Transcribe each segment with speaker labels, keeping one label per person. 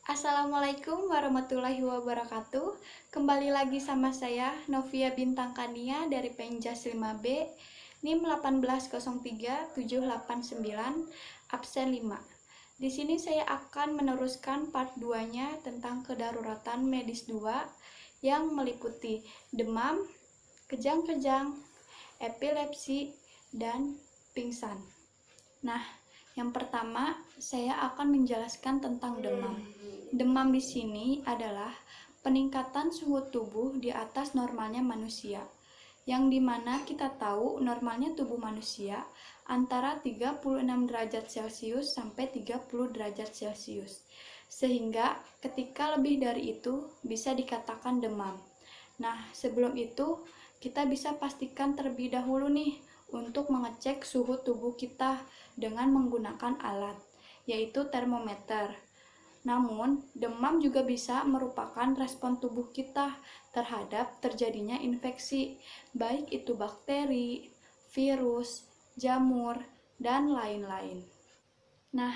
Speaker 1: Assalamualaikum warahmatullahi wabarakatuh. Kembali lagi sama saya Novia Bintang Kania dari Penjas 5B, NIM 1803789, absen 5. Di sini saya akan meneruskan part 2-nya tentang kedaruratan medis 2 yang meliputi demam, kejang-kejang, epilepsi, dan pingsan. Nah, yang pertama saya akan menjelaskan tentang demam. Demam di sini adalah peningkatan suhu tubuh di atas normalnya manusia, yang dimana kita tahu normalnya tubuh manusia antara 36 derajat Celcius sampai 30 derajat Celcius. Sehingga ketika lebih dari itu bisa dikatakan demam. Nah, sebelum itu kita bisa pastikan terlebih dahulu nih untuk mengecek suhu tubuh kita dengan menggunakan alat, yaitu termometer. Namun, demam juga bisa merupakan respon tubuh kita terhadap terjadinya infeksi, baik itu bakteri, virus, jamur, dan lain-lain. Nah,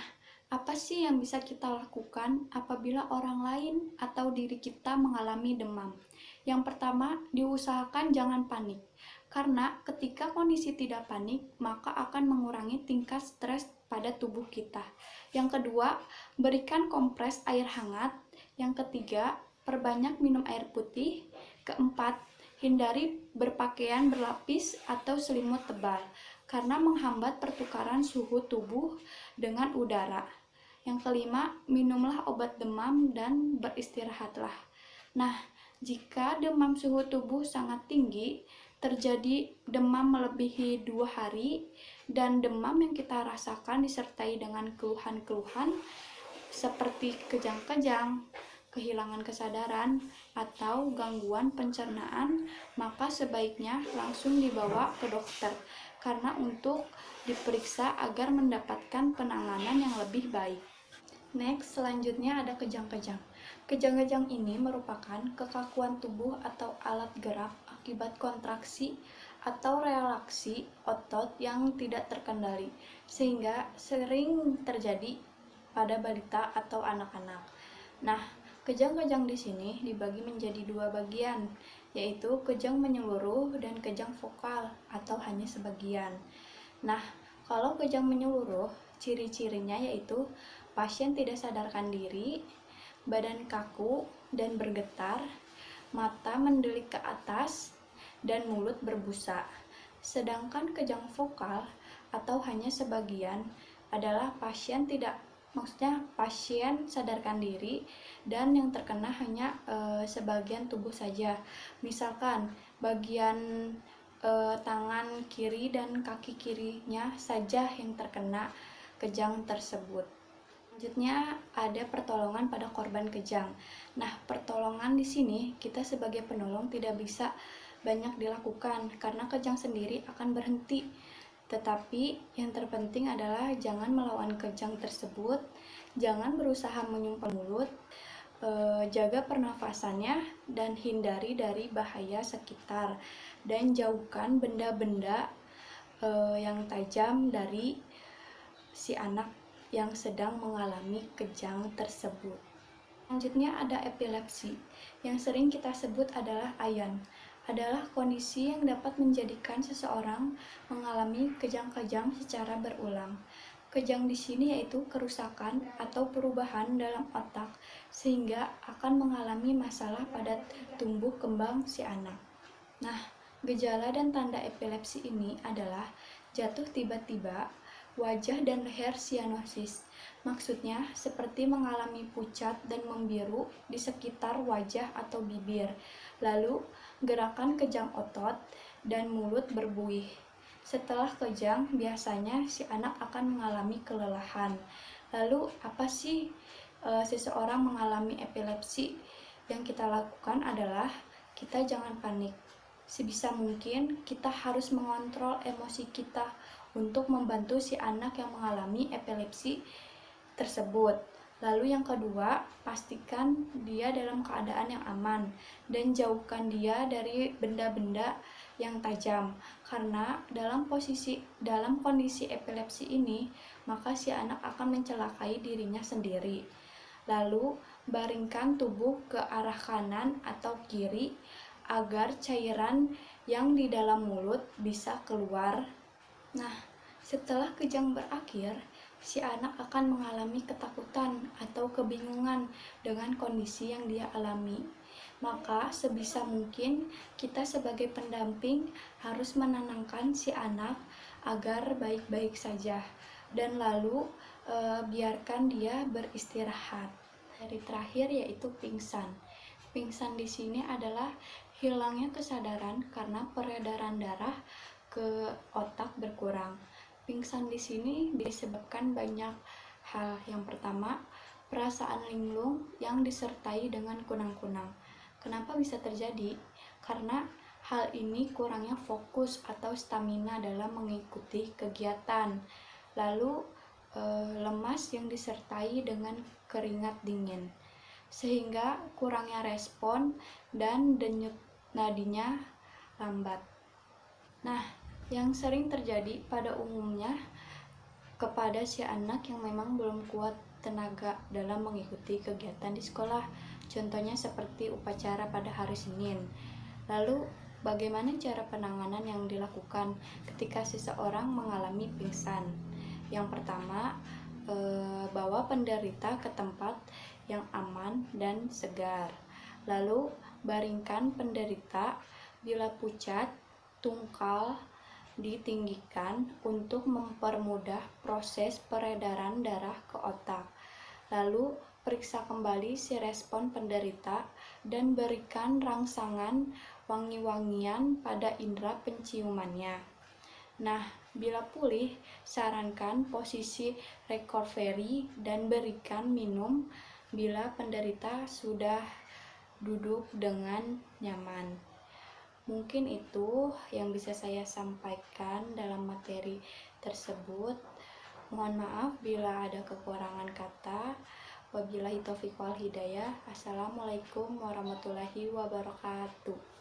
Speaker 1: apa sih yang bisa kita lakukan apabila orang lain atau diri kita mengalami demam? Yang pertama, diusahakan jangan panik. Karena ketika kondisi tidak panik, maka akan mengurangi tingkat stres pada tubuh kita. Yang kedua, berikan kompres air hangat. Yang ketiga, perbanyak minum air putih. Keempat, hindari berpakaian berlapis atau selimut tebal karena menghambat pertukaran suhu tubuh dengan udara. Yang kelima, minumlah obat demam dan beristirahatlah. Nah, jika demam suhu tubuh sangat tinggi, terjadi demam melebihi 2 hari, dan demam yang kita rasakan disertai dengan keluhan-keluhan seperti kejang-kejang, kehilangan kesadaran, atau gangguan pencernaan, maka sebaiknya langsung dibawa ke dokter karena untuk diperiksa agar mendapatkan penanganan yang lebih baik. Next, selanjutnya ada kejang-kejang. Kejang-kejang ini merupakan kekakuan tubuh atau alat gerak akibat kontraksi atau relaksi otot yang tidak terkendali, sehingga sering terjadi pada balita atau anak-anak. Nah, kejang-kejang di sini dibagi menjadi 2 bagian, yaitu kejang menyeluruh dan kejang vokal atau hanya sebagian. Nah, kalau kejang menyeluruh, ciri-cirinya yaitu pasien tidak sadarkan diri, badan kaku dan bergetar, mata mendelik ke atas, dan mulut berbusa. Sedangkan kejang vokal atau hanya sebagian adalah pasien sadarkan diri dan yang terkena hanya sebagian tubuh saja. Misalkan bagian tangan kiri dan kaki kirinya saja yang terkena kejang tersebut. Selanjutnya ada pertolongan pada korban kejang. Nah, pertolongan di sini kita sebagai penolong tidak bisa banyak dilakukan karena kejang sendiri akan berhenti. Tetapi yang terpenting adalah jangan melawan kejang tersebut, jangan berusaha menyumpal mulut, jaga pernafasannya dan hindari dari bahaya sekitar, dan jauhkan benda-benda yang tajam dari si anak yang sedang mengalami kejang tersebut. Selanjutnya ada epilepsi. Yang sering kita sebut adalah AYAN. Adalah kondisi yang dapat menjadikan seseorang mengalami kejang-kejang secara berulang. Kejang di sini yaitu kerusakan atau perubahan dalam otak sehingga akan mengalami masalah pada tumbuh kembang si anak. Nah, gejala dan tanda epilepsi ini adalah jatuh tiba-tiba, wajah dan leher sianosis. Maksudnya seperti mengalami pucat dan membiru di sekitar wajah atau bibir. Lalu gerakan kejang otot dan mulut berbuih. Setelah kejang, biasanya si anak akan mengalami kelelahan. Lalu apa sih seseorang mengalami epilepsi? Yang kita lakukan adalah kita jangan panik. Sebisa mungkin kita harus mengontrol emosi kita untuk membantu si anak yang mengalami epilepsi tersebut. Lalu yang kedua, pastikan dia dalam keadaan yang aman dan jauhkan dia dari benda-benda yang tajam. Karena dalam kondisi epilepsi ini, maka si anak akan mencelakai dirinya sendiri. Lalu baringkan tubuh ke arah kanan atau kiri agar cairan yang di dalam mulut bisa keluar. Nah, setelah kejang berakhir, si anak akan mengalami ketakutan atau kebingungan dengan kondisi yang dia alami. Maka sebisa mungkin kita sebagai pendamping harus menenangkan si anak agar baik-baik saja, dan lalu biarkan dia beristirahat. Dari terakhir yaitu pingsan. Pingsan di sini adalah hilangnya kesadaran karena peredaran darah ke otak berkurang. Pingsan di sini disebabkan banyak hal. Yang pertama, perasaan linglung yang disertai dengan kunang-kunang. Kenapa bisa terjadi? Karena hal ini kurangnya fokus atau stamina dalam mengikuti kegiatan. Lalu lemas yang disertai dengan keringat dingin, sehingga kurangnya respon dan denyut nadinya lambat. Nah, yang sering terjadi pada umumnya kepada si anak yang memang belum kuat tenaga dalam mengikuti kegiatan di sekolah. Contohnya seperti upacara pada hari Senin. Lalu, bagaimana cara penanganan yang dilakukan ketika seseorang mengalami pingsan? Yang pertama, bawa penderita ke tempat yang aman dan segar. Lalu, baringkan penderita, bila pucat, tungkal ditinggikan untuk mempermudah proses peredaran darah ke otak. Lalu, periksa kembali si respon penderita dan berikan rangsangan wangi-wangian pada indera penciumannya. Nah, bila pulih, sarankan posisi recovery dan berikan minum bila penderita sudah duduk dengan nyaman. Mungkin itu yang bisa saya sampaikan dalam materi tersebut. Mohon maaf bila ada kekurangan kata. Wabillahi taufiq wal hidayah. Assalamualaikum warahmatullahi wabarakatuh.